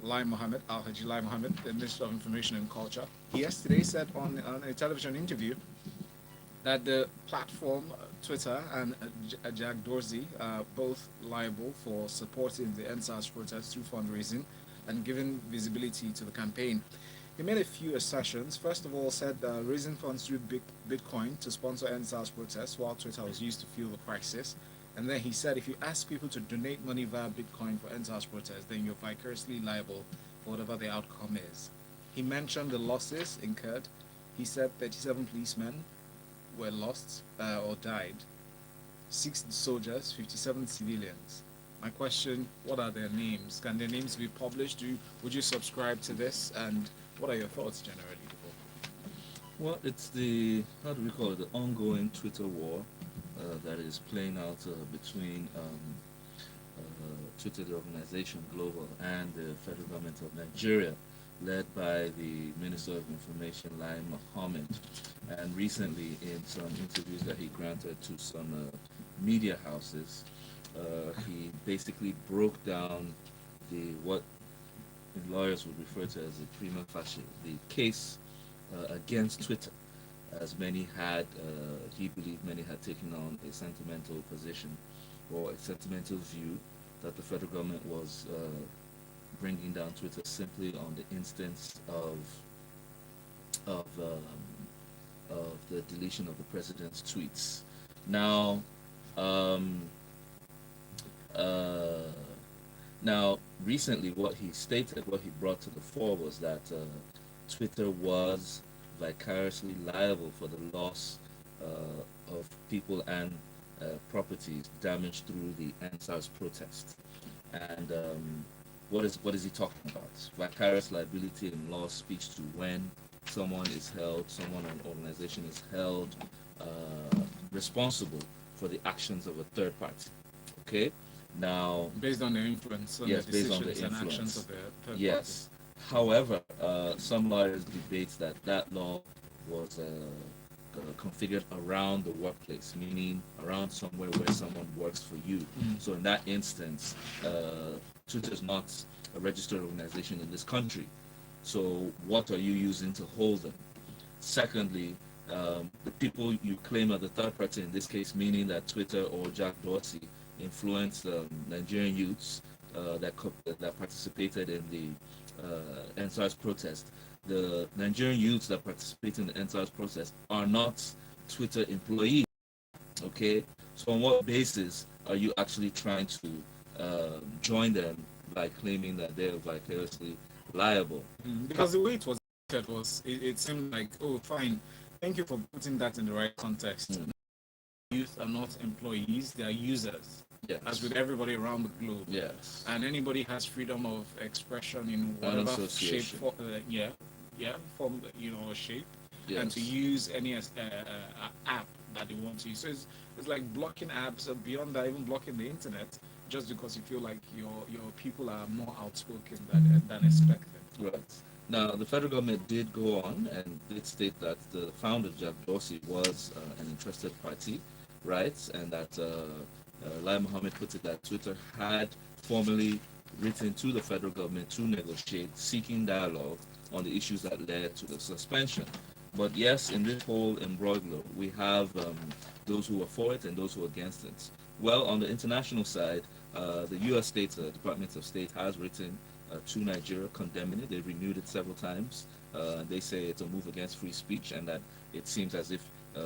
Lai Mohammed, Al Haji Lai Mohammed, the Minister of Information and Culture, he yesterday said on a television interview that the platform Twitter and Jack Dorsey are both liable for supporting the NSAS protest through fundraising and giving visibility to the campaign. He made a few assertions. First of all, said raising funds through Bitcoin to sponsor NSAS protests while Twitter was used to fuel the crisis. And then he said if you ask people to donate money via Bitcoin for NSAS protests, then you're vicariously liable for whatever the outcome is. He mentioned the losses incurred. He said 37 policemen were lost or died, 6 soldiers, 57 civilians. My question: what are their names? Can their names be published? Would you subscribe to this? And what are your thoughts generally? Well, it's the, how do we call it, the ongoing Twitter war that is playing out between Twitter, the organization global, and the federal government of Nigeria, led by the Minister of Information, Lai Mohammed. And recently, in some interviews that he granted to some media houses, he basically broke down the what lawyers would refer to as the prima facie, the case against Twitter, as many had, he believed many had taken on a sentimental position or a sentimental view that the federal government was bringing down Twitter simply on the instance of the deletion of the president's tweets. Now, um, uh, now, recently, what he stated, what he brought to the fore was that Twitter was vicariously liable for the loss of people and properties damaged through the NSAS protest. And what is he talking about? Vicarious liability in law speaks to when someone is held, someone or an organization is held responsible for the actions of a third party. Okay? Now, Based on their influence on yes, the based on the decisions and actions influence. of the third Yes. However, some lawyers debate that that law was configured around the workplace, meaning around somewhere where someone works for you. party. So in that instance, Twitter is not a registered organization in this country. So what are you using to hold them? Secondly, the people you claim are the third party in this case, meaning that Twitter or Jack Dorsey influenced Nigerian youths that participated in the NSAS protest. The Nigerian youths that participate in the NSAS protest are not Twitter employees. Okay, so on what basis are you actually trying to join them by claiming that they are vicariously liable? Because the way it was said was, it seemed like, oh, fine, thank you for putting that in the right context. Mm. Youth are not employees; they are users, Yes. as with everybody around the globe. Yes. And anybody has freedom of expression in An whatever shape, association. form, or shape, and to Yes. use any app that they want to use. So it's like blocking apps, beyond that, even blocking the internet, just because you feel like your people are more outspoken than expected. Right. Now, the federal government did go on and did state that the founder, Jack Dorsey, was an interested party, right? And that Lai Mohammed put it that Twitter had formally written to the federal government to negotiate, seeking dialogue on the issues that led to the suspension. But yes, in this whole imbroglio, we have those who are for it and those who are against it. Well, on the international side, the U.S. Department of State has written to Nigeria condemning it. They've renewed it several times. They say it's a move against free speech and that it seems as if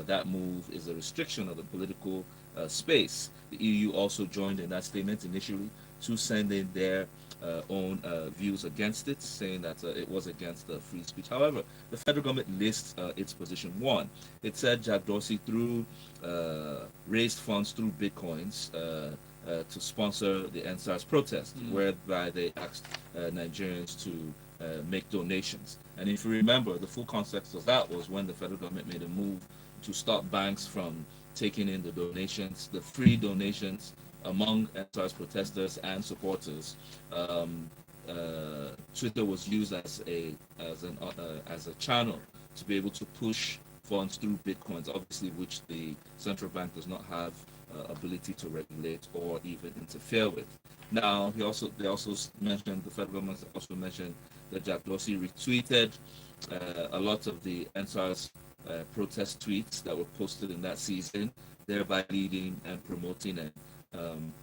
that move is a restriction of the political space. The EU also joined in that statement initially to send in their own views against it, saying that it was against free speech. However, the federal government lists its position. One, it said Jack Dorsey raised funds through bitcoins to sponsor the NSAS protest, whereby they asked Nigerians to make donations. And if you remember, the full context of that was when the federal government made a move to stop banks from taking in the donations, the free donations among NSAS protesters and supporters. Twitter was used as a channel to be able to push funds through bitcoins, obviously, which the central bank does not have ability to regulate or even interfere with. Now, they also mentioned, the federal government also mentioned that Jack Dorsey retweeted a lot of the NSAR's protest tweets that were posted in that season, thereby leading and promoting and,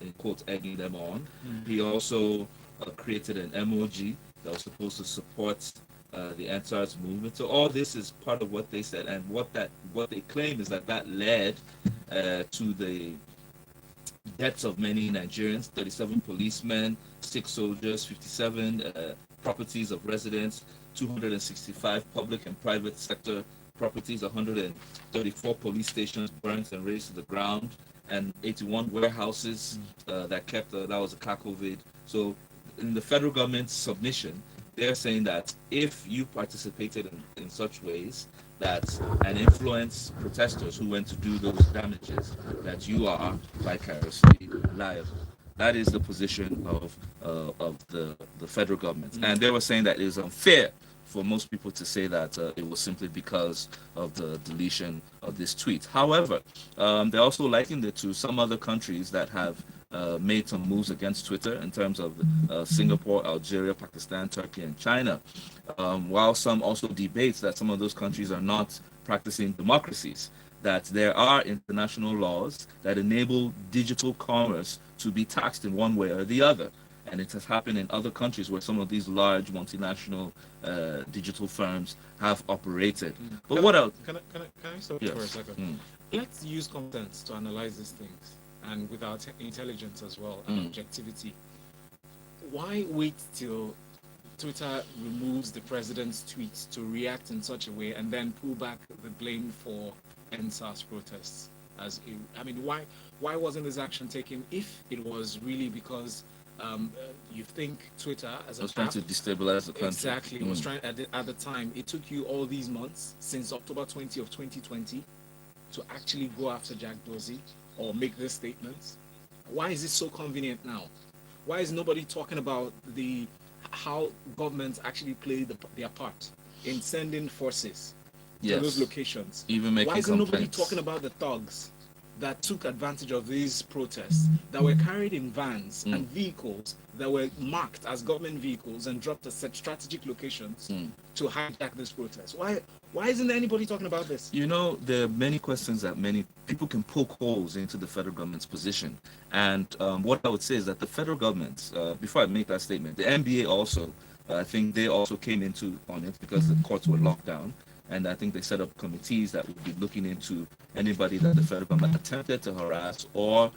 in quotes, egging them on. He also created an emoji that was supposed to support the NSAR's movement. So all this is part of what they said, and what they claim is that led to the deaths of many Nigerians: 37 policemen, 6 soldiers, 57 properties of residents, 265 public and private sector properties, 134 police stations burnt and razed to the ground, and 81 warehouses that was a car COVID. So in the federal government's submission, they're saying that if you participated in such ways that and influence protesters who went to do those damages, that you are vicariously liable. That is the position of the federal government, and they were saying that it is unfair for most people to say that it was simply because of the deletion of this tweet. However, they also likened it to some other countries that have made some moves against Twitter in terms of Singapore, Algeria, Pakistan, Turkey, and China. While some also debates that some of those countries are not practicing democracies, that there are international laws that enable digital commerce to be taxed in one way or the other. And it has happened in other countries where some of these large multinational digital firms have operated. But what else? Can I stop you for a second? Let's use content to analyze these things, and without intelligence as well and objectivity. Why wait till Twitter removes the president's tweets to react in such a way and then pull back the blame for NSAS protests? Why wasn't this action taken if it was really because you think Twitter as a was trying to destabilize the country? Exactly. Was trying at the time. It took you all these months since October 20 of 2020 to actually go after Jack Dorsey or make this statement. Why is it so convenient now? Why is nobody talking about how governments actually play their part in sending forces to those locations? Even making Why isn't nobody complaints? talking about the thugs that took advantage of these protests, that were carried in vans and vehicles that were marked as government vehicles and dropped at strategic locations to hijack this protest? Why isn't anybody talking about this? You know, there are many questions that many people can poke holes into the federal government's position. And what I would say is that the federal government, before I make that statement, the NBA also, I think they also came on it because the courts were locked down. And I think they set up committees that would be looking into anybody that the federal government attempted to harass or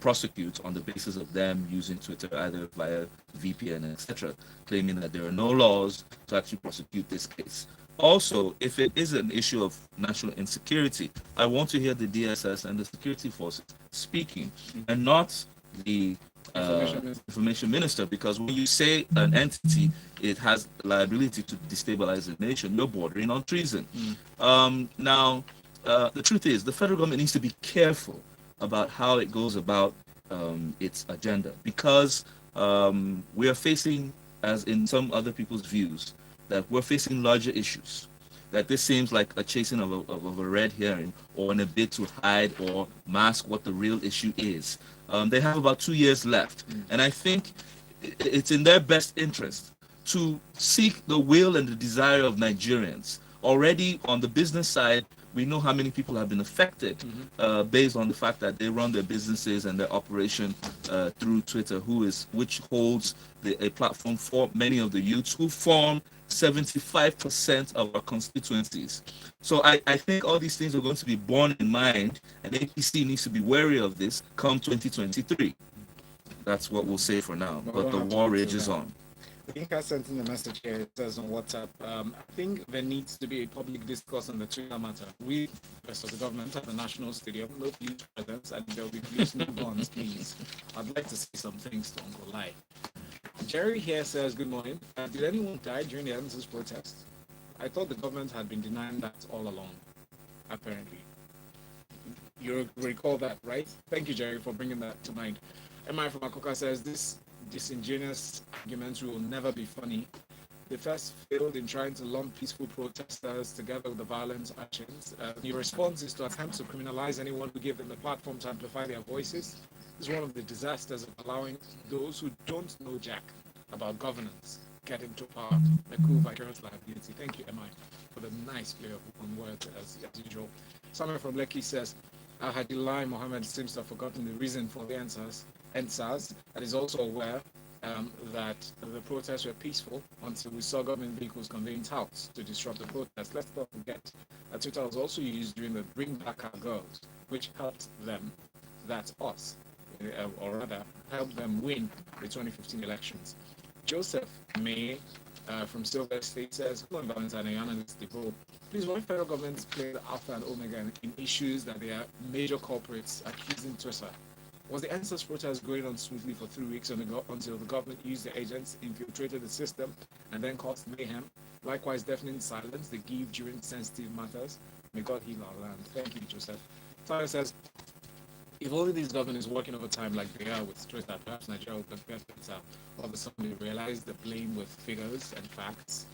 prosecute on the basis of them using Twitter either via VPN, etc., claiming that there are no laws to actually prosecute this case. Also, if it is an issue of national insecurity, I want to hear the DSS and the security forces speaking, and not the information minister, because when you say an entity, it has the liability to destabilize a nation, you're bordering on treason. Now, the truth is, the federal government needs to be careful about how it goes about its agenda, because we are facing, as in some other people's views, that we're facing larger issues, that this seems like a chasing of a red herring, or in a bid to hide or mask what the real issue is. They have about 2 years left, and I think it's in their best interest to seek the will and the desire of Nigerians. Already on the business side, we know how many people have been affected based on the fact that they run their businesses and their operation through Twitter, which holds a platform for many of the youths who form 75% of our constituencies. So I think all these things are going to be borne in mind, and APC needs to be wary of this come 2023. That's what we'll say for now, but the war rages on. I think I sent in a message here. It says on WhatsApp, I think there needs to be a public discourse on the Twitter matter. We, the rest of the government, at the National Stadium, no police presence, and there will be police no guns, please. I'd like to say some things to Uncle Lai. Jerry here says, good morning. Did anyone die during the NSAS protest? I thought the government had been denying that all along, apparently. You recall that, right? Thank you, Jerry, for bringing that to mind. MI from Akoka says, this disingenuous argument will never be funny. They first failed in trying to lump peaceful protesters together with the violent actions. Your response is to attempt to criminalize anyone who gave them the platform to amplify their voices. is one of the disasters of allowing those who don't know jack about governance get into power. A cool vicarious liability. Thank you, MI, for the nice play on words as usual. Someone from Lekki says, Hadilai Mohammed seems to have forgotten the reason for the NSAS and is also aware that the protests were peaceful until we saw government vehicles conveying touts to disrupt the protests. Let's not forget that Twitter was also used during the Bring Back Our Girls, which helped them, that's us, or rather, helped them win the 2015 elections. Joseph May from Silver State says, hello, Valentine and analyst Debo. Please, why federal governments play the alpha and omega in issues that they are major corporates accusing Twitter? Was the NSAS protest going on smoothly for 3 weeks until the government used their agents, infiltrated the system, and then caused mayhem? Likewise, deafening silence they give during sensitive matters. May God heal our land. Thank you, Joseph. Tyler says, if only these governments working overtime like they are with Twitter, perhaps Nigeria will get better. All of a sudden, they realize the blame with figures and facts.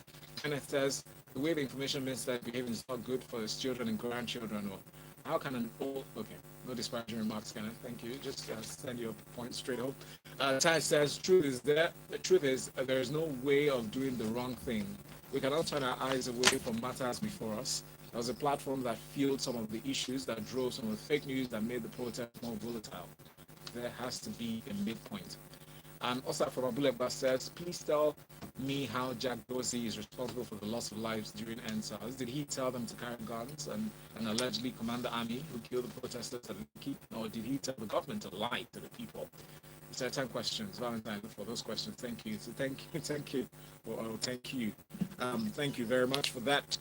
Kenneth says, the way the information minister is behaving is not good for his children and grandchildren. Or how can an old... Okay, no disparaging remarks, Kenneth. Thank you. Just send your point straight up. Taj says, the truth is there is no way of doing the wrong thing. We cannot turn our eyes away from matters before us. There was a platform that fueled some of the issues that drove some of the fake news that made the protest more volatile. There has to be a midpoint. And also from Abuleba says, please tell me how Jack Dorsey is responsible for the loss of lives during NSAS. Did he tell them to carry guns and allegedly command the army who killed the protesters at Lekki? Or did he tell the government to lie to the people? It's 10 questions. Valentine, for those questions. Thank you. So thank you. Well, thank you. Thank you very much for that.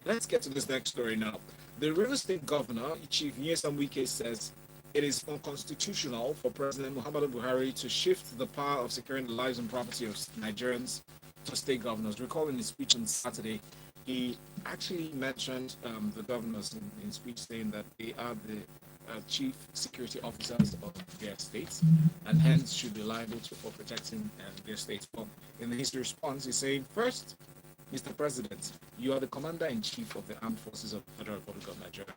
Let's get to this next story now. The real estate governor, Chief Nyesom Wike, says it is unconstitutional for President Muhammadu Buhari to shift the power of securing the lives and property of Nigerians to state governors. Recall in his speech on Saturday, he actually mentioned the governors in speech, saying that they are the chief security officers of their states and hence should be liable for protecting their states. But in his response, he's saying, first, Mr. President, you are the commander-in-chief of the armed forces of the Federal Republic of Nigeria.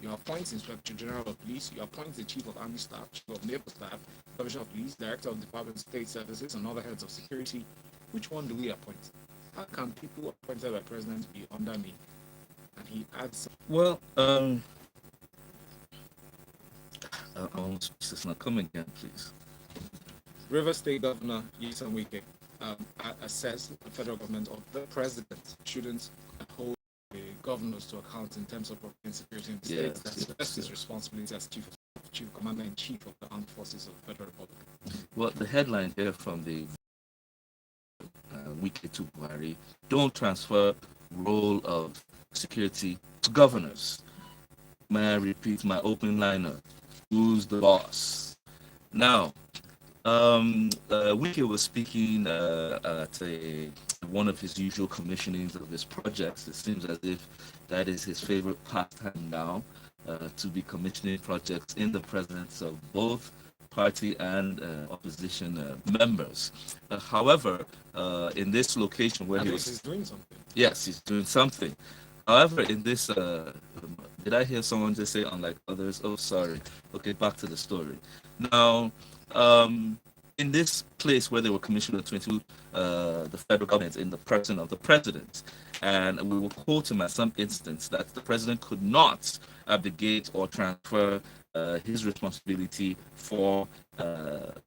You appoint Inspector General of Police, you appoint the Chief of Army Staff, Chief of Naval Staff, Commissioner of Police, Director of Department of State Services, and other heads of security. Which one do we appoint? How can people appointed by President be under me? And he adds... Well, it's not coming again, please. River State Governor Nyesom Wike says the federal government or the president shouldn't hold the governors to account in terms of security in the states. That's his responsibility as chief commander-in-chief of the armed forces of the Federal Republic. Well, the headline here from the Wike to Buhari: don't transfer role of security to governors. May I repeat my opening liner? Who's the boss? Now, Wike was speaking at one of his usual commissionings of his projects. It seems as if that is his favorite pastime now, to be commissioning projects in the presence of both party and opposition members. However, in this location where he's doing something. Yes, he's doing something. However, in this, did I hear someone just say unlike others? Oh, sorry. Okay, back to the story. Now, in this place where they were commissioned to the federal government in the person of the president, and we will quote him at some instance that the president could not abdicate or transfer his responsibility for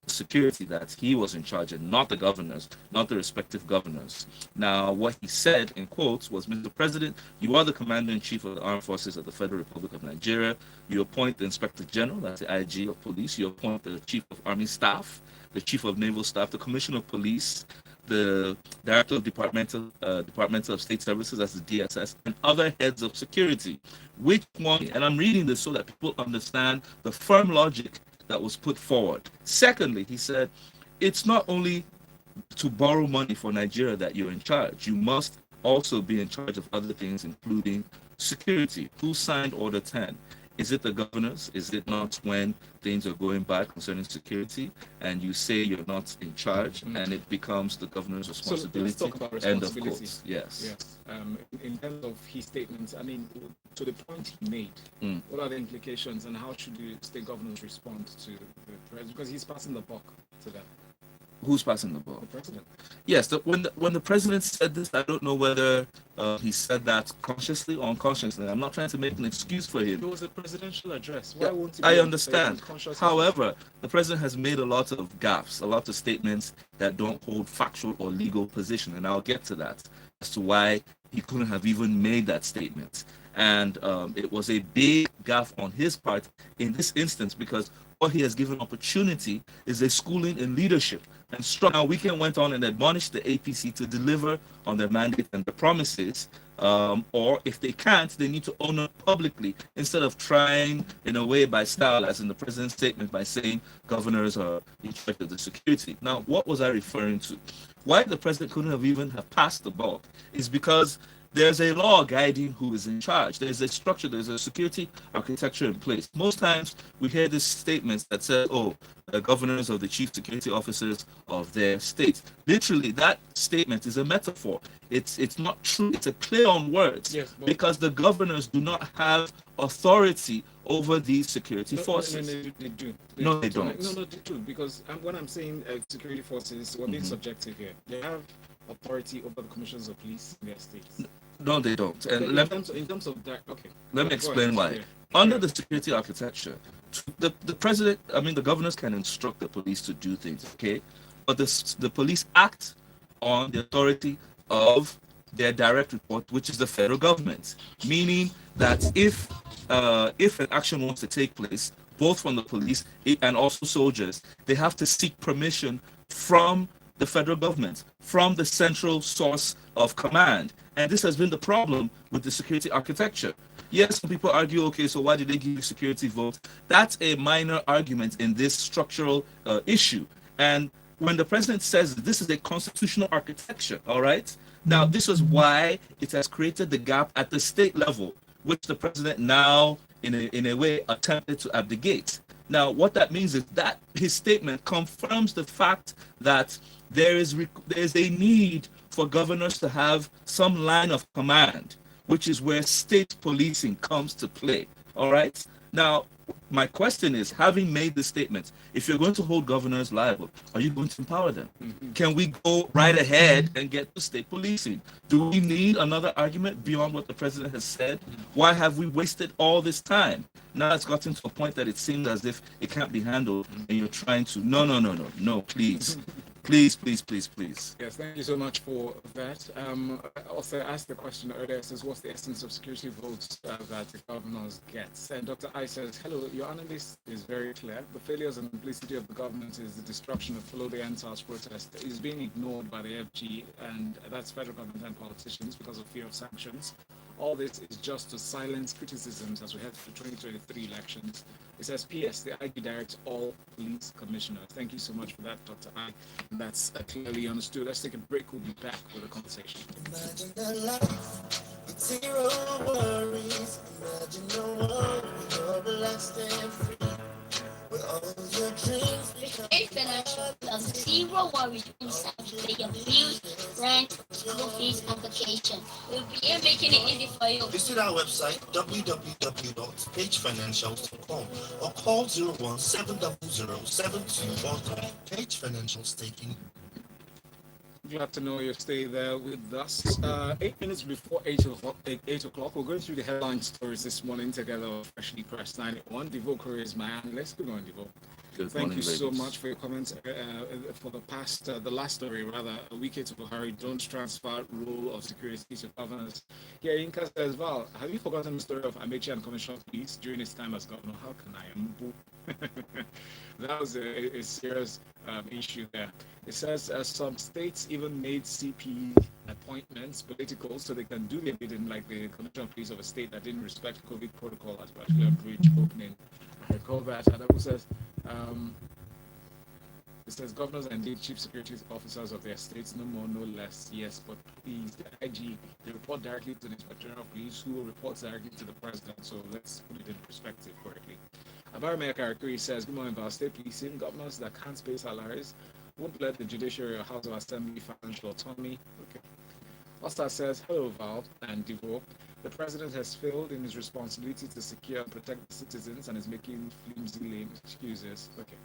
security that he was in charge of, not the governors, not the respective governors. Now, what he said in quotes was, Mr. President, you are the commander-in-chief of the armed forces of the Federal Republic of Nigeria. You appoint the Inspector General, that's the IG of Police. You appoint the Chief of Army Staff, the Chief of Naval Staff, the Commissioner of Police, the Director of Departmental of State Services, that's the DSS, and other heads of security. Which one? And I'm reading this so that people understand the firm logic that was put forward. Secondly, he said, it's not only to borrow money for Nigeria that you're in charge. You must also be in charge of other things, including security. Who signed Order 10? Is it the governors? Is it not when things are going bad concerning security and you say you're not in charge and it becomes the governor's So let's responsibility? talk about End of responsibility. quotes. Yes. Yes. In terms of his statements, I mean, to the point he made, what are the implications and how should the state governors respond to the president? Because he's passing the buck to them. Who's passing the ball? The president. Yes, when the president said this, I don't know whether he said that consciously or unconsciously. I'm not trying to make an excuse for him. It was a presidential address. Why won't he? I understand. Unconscious However, the president has made a lot of gaffes, a lot of statements that don't hold factual or legal position, and I'll get to that as to why he couldn't have even made that statement. And it was a big gaffe on his part in this instance because what he has given opportunity is a schooling in leadership. And Now Weekend went on and admonished the APC to deliver on their mandate and their promises, or if they can't, they need to own it publicly instead of trying in a way by style, as in the president's statement, by saying governors are in charge of the security. Now, what was I referring to? Why the president couldn't have even have passed the ball is because there's a law guiding who is in charge. There's a structure, there's a security architecture in place. Most times we hear these statements that say, oh, the governors of the chief security officers of their states. Literally, that statement is a metaphor. It's not true. It's a play on words. Yes, because the governors do not have authority over these security forces. No, they do. No, they don't. No, they do. Because when I'm saying security forces, we're being subjective here. They have authority over the commissioners of police in their states. No, they don't. And in terms of that, okay. Let me explain why. Yeah. Under the security architecture, the president, I mean, the governors can instruct the police to do things, okay? But the police act on the authority of their direct report, which is the federal government. Meaning that if an action wants to take place, both from the police and also soldiers, they have to seek permission from the federal government, from the central source of command. And this has been the problem with the security architecture. Yes, some people argue, okay, so why did they give you security votes? That's a minor argument in this structural issue. And when the president says this is a constitutional architecture, all right? Now, this is why it has created the gap at the state level, which the president now, in a way, attempted to abdicate. Now, what that means is that his statement confirms the fact that there is a need for governors to have some line of command, which is where state policing comes to play. All right. Now, my question is, having made this statement, if you're going to hold governors liable, are you going to empower them? Can we go right ahead and get to state policing? Do we need another argument beyond what the president has said? Why have we wasted all this time? Now it's gotten to a point that it seems as if it can't be handled, and you're trying to, no, please. Please. Yes, thank you so much for that. I also asked the question earlier, says, what's the essence of security votes that the governors get? And Dr. I says, hello, your analyst is very clear. The failures and complicity of the government is the destruction of Follow the NSAS protest is being ignored by the FG, and that's federal government and politicians because of fear of sanctions. All this is just to silence criticisms as we head to the 2023 elections. It says, P.S. The IG directs all police commissioners. Thank you so much for that, Dr. I. That's clearly understood. Let's take a break. We'll be back with a conversation. Imagine a life with zero worries. Imagine a world where you're relaxed and free. With all your dreams With Financial Plus, zero worries inside to pay your bills, rent, school fees, and vacation. We'll be here making it easy for you. Visit our website www.pagefinancials.com or call 017007213. Page Financials taking. Glad to know you stay there with us. 8 minutes before 8 o'clock, we're going through the headline stories this morning together with Freshly Pressed 91. Devo Correa is my analyst. Good morning, Devo. Thank you so much for your comments for the last story, rather, a week to Buhari, don't transfer role of security to governors. Here, Inka says, Val, have you forgotten the story of Amechi and Commissioner of Police during his time as governor? How can I? That was a serious issue there. It says some states even made CP appointments political so they can do their bidding, like the Commissioner of Police of a state that didn't respect COVID protocol at a particular bridge opening. I recall that. And that says, It says governors are indeed chief security officers of their states, no more, no less. Yes, but please, the IG, they report directly to the Inspector of Police, who reports directly to the president. So let's put it in perspective correctly. Abaramea Karakuri says, good morning, about state policing. Governors that can't pay salaries won't let the judiciary or House of Assembly financial autonomy. Okay. Osta says, hello, Val and Divo. The president has failed in his responsibility to secure and protect the citizens and is making flimsy, lame excuses. Okay.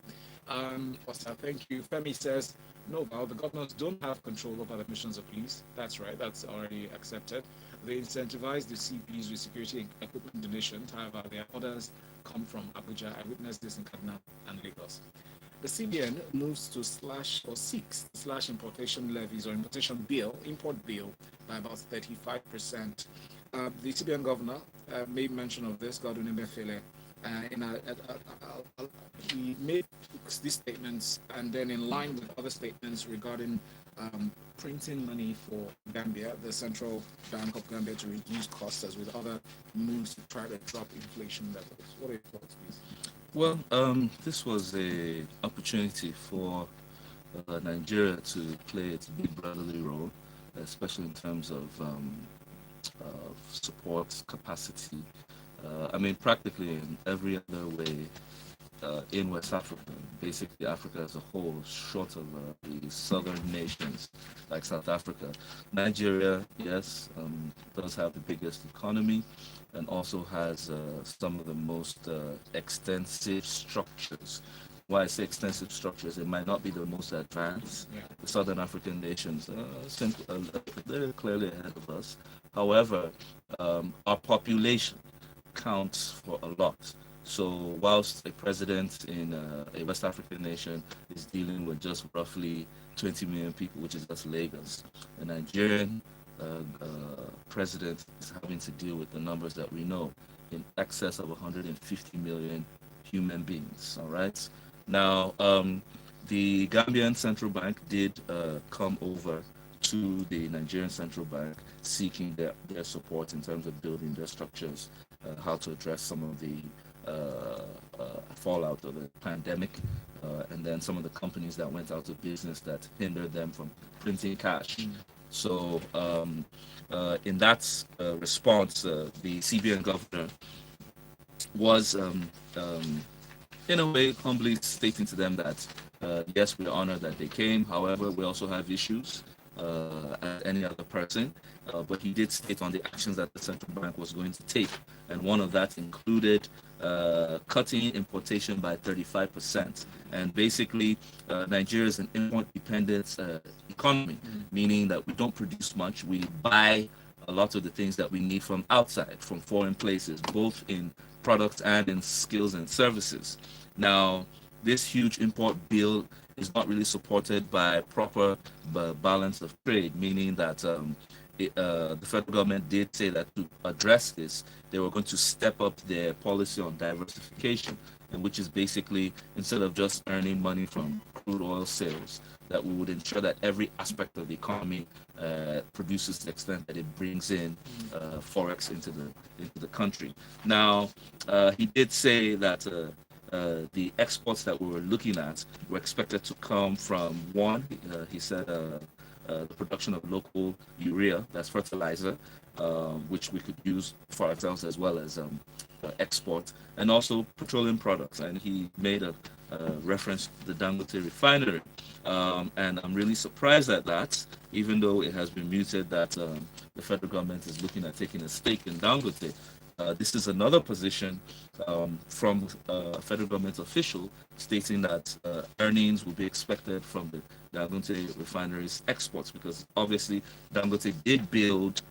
Osta, thank you. Femi says, no, Val, the governors don't have control over the missions of police. That's right, that's already accepted. They incentivize the CPs with security equipment donations. However, their orders come from Abuja. I witnessed this in Kaduna and Lagos. The CBN moves to slash or seeks to slash importation levies or import bill by about 35%. The CBN governor made mention of this, Godwin Emefiele, he made these statements and then in line with other statements regarding printing money for Gambia, the Central Bank of Gambia, to reduce costs as with other moves to try to drop inflation levels. What are your thoughts, please? Well, this was a opportunity for Nigeria to play its big brotherly role, especially in terms of support capacity. I mean, practically in every other way in West Africa, basically Africa as a whole, short of the southern nations like South Africa. Nigeria, yes, does have the biggest economy and also has some of the most extensive structures. Why I say extensive structures, it might not be the most advanced. Yeah. The southern African nations, they're clearly ahead of us. However, our population counts for a lot. So whilst a president in a West African nation is dealing with just roughly 20 million people, which is just Lagos, a Nigerian president is having to deal with the numbers that we know, in excess of 150 million human beings. All right. Now, the Gambian central bank did come over to the Nigerian central bank seeking their support in terms of building their structures, how to address some of the fallout of the pandemic, and then some of the companies that went out of business that hindered them from printing cash. So, in that response, the CBN governor was, in a way, humbly stating to them that, yes, we're honored that they came. However, we also have issues as any other person. But he did state on the actions that the central bank was going to take, and one of that included cutting importation by 35%. And basically, Nigeria is an import-dependent economy, meaning that we don't produce much. We buy a lot of the things that we need from outside, from foreign places, both in products and in skills and services. Now, this huge import bill is not really supported by proper balance of trade, meaning that the federal government did say that to address this, they were going to step up their policy on diversification, and which is basically, instead of just earning money from crude oil sales, that we would ensure that every aspect of the economy produces to the extent that it brings in forex into the country. Now, he did say that the exports that we were looking at were expected to come from one. He said the production of local urea, that's fertilizer, which we could use for ourselves as well as export, and also petroleum products. And he made a reference to the Dangote refinery. And I'm really surprised at that, even though it has been muted that the federal government is looking at taking a stake in Dangote. This is another position from a federal government official stating that earnings will be expected from the Dangote refinery's exports, because obviously Dangote did build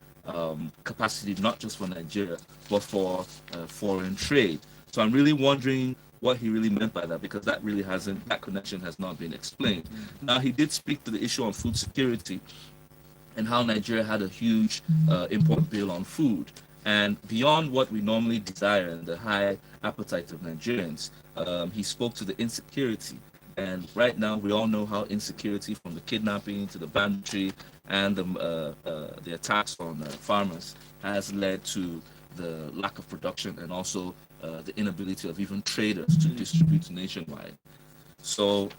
capacity not just for Nigeria but for foreign trade. So I'm really wondering what he really meant by that, because that connection has not been explained. Now, he did speak to the issue on food security and how Nigeria had a huge import bill on food. And beyond what we normally desire and the high appetite of Nigerians, he spoke to the insecurity. And right now, we all know how insecurity, from the kidnapping to the banditry and the attacks on farmers, has led to the lack of production and also the inability of even traders to distribute nationwide. So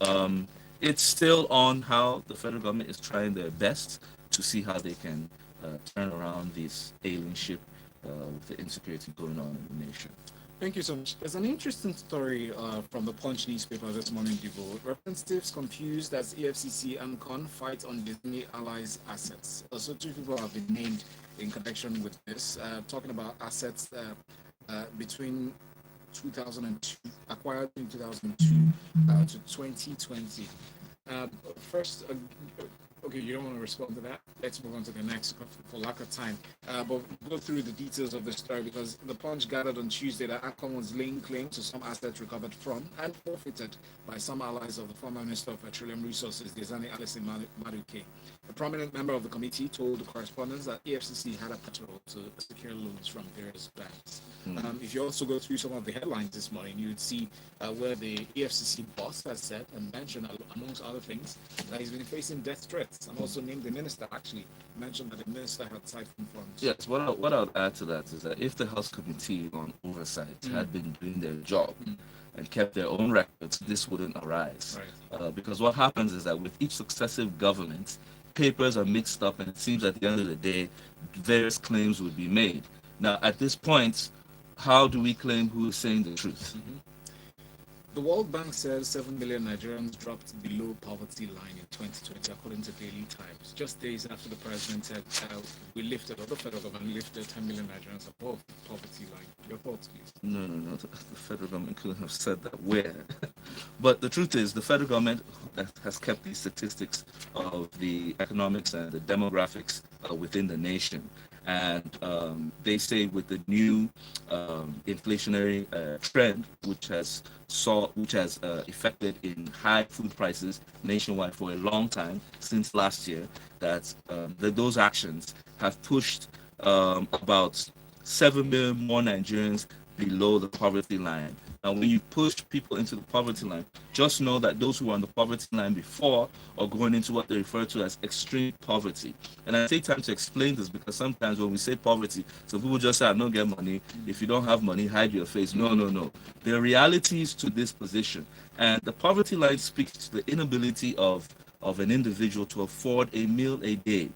it's still on how the federal government is trying their best to see how they can turn around this alien ship with the insecurity going on in the nation. Thank you so much. There's an interesting story from the Punch newspaper this morning, Devo. Representatives confused as EFCC and CON fight on Disney allies' assets. Also, two people have been named in connection with this, talking about assets between 2002, acquired in 2002 to 2020. First, okay, you don't want to respond to that. Let's move on to the next for lack of time. But go through the details of the story because the Punch gathered on Tuesday that ACOM was laying claim to some assets recovered from and forfeited by some allies of the former Minister of Petroleum Resources, Desani Alison Maduke. A prominent member of the committee told the correspondents that EFCC had a patrol to secure loans from various banks. If you also go through some of the headlines this morning, you would see where the EFCC boss has said and mentioned, amongst other things, that he's been facing death threats and also named the minister, actually mentioned that the minister had siphoned funds. Yes, what I would add to that is that if the House Committee on Oversight had been doing their job and kept their own records, this wouldn't arise. Right. Because what happens is that with each successive government, papers are mixed up, and it seems at the end of the day, various claims would be made. Now, at this point, how do we claim who is saying the truth? The World Bank says 7 million Nigerians dropped below poverty line in 2020, according to Daily Times. Just days after the president said we lifted, or the federal government lifted 10 million Nigerians above poverty line. Your thoughts, please? No. The federal government couldn't have said that where. But the truth is, the federal government has kept these statistics of the economics and the demographics within the nation. And they say with the new inflationary trend, which has affected in high food prices nationwide for a long time since last year, that those actions have pushed about 7 million more Nigerians below the poverty line. Now, when you push people into the poverty line, just know that those who were on the poverty line before are going into what they refer to as extreme poverty. And I take time to explain this because sometimes when we say poverty, some people just say, I don't get money. If you don't have money, hide your face. No. There are realities to this position. And the poverty line speaks to the inability of an individual to afford a meal a day.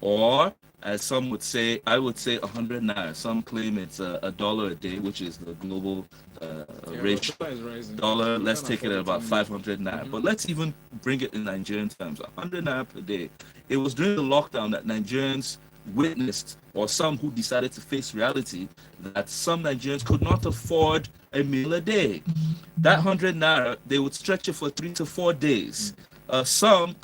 Or, as some would say, I would say 100 naira. Some claim it's $1 a day, which is the global ratio. Dollar, let's take it at about 500 naira. But let's even bring it in Nigerian terms. 100 naira per day. It was during the lockdown that Nigerians witnessed, or some who decided to face reality, that some Nigerians could not afford a meal a day. That 100 naira, they would stretch it for 3 to 4 days. Some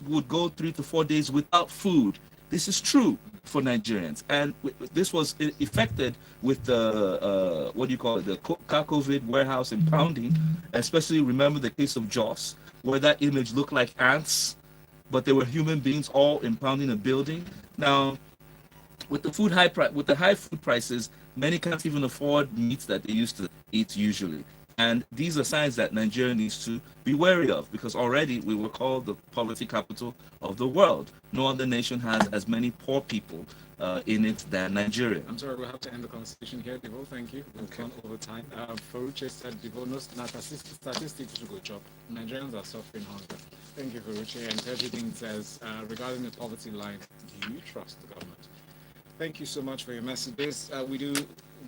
would go 3 to 4 days without food. This is true for Nigerians, and this was affected with the the COVID warehouse impounding. Especially remember the case of Jos, where that image looked like ants, but they were human beings all impounding a building. Now, with the high food prices, many can't even afford meats that they used to eat usually. And these are signs that Nigeria needs to be wary of, because already we were called the poverty capital of the world. No other nation has as many poor people in it than Nigeria. I'm sorry, we'll have to end the conversation here, Devo. Thank you. We've gone over time. Faruche said, Devo, no statistics to go chop. Nigerians are suffering hunger. Thank you, Faruche. And everything says, regarding the poverty line, do you trust the government? Thank you so much for your messages. We do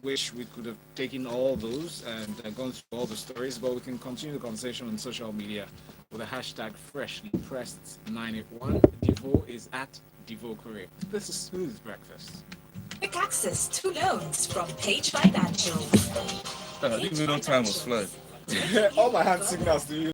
wish we could have taken all those and gone through all the stories, but we can continue the conversation on social media with the hashtag freshlypressed981. Devo is at Devo Career. This is Smooth Breakfast. Quick access to loans from Page Financial. I didn't even know time was flying. All my hand signals to you.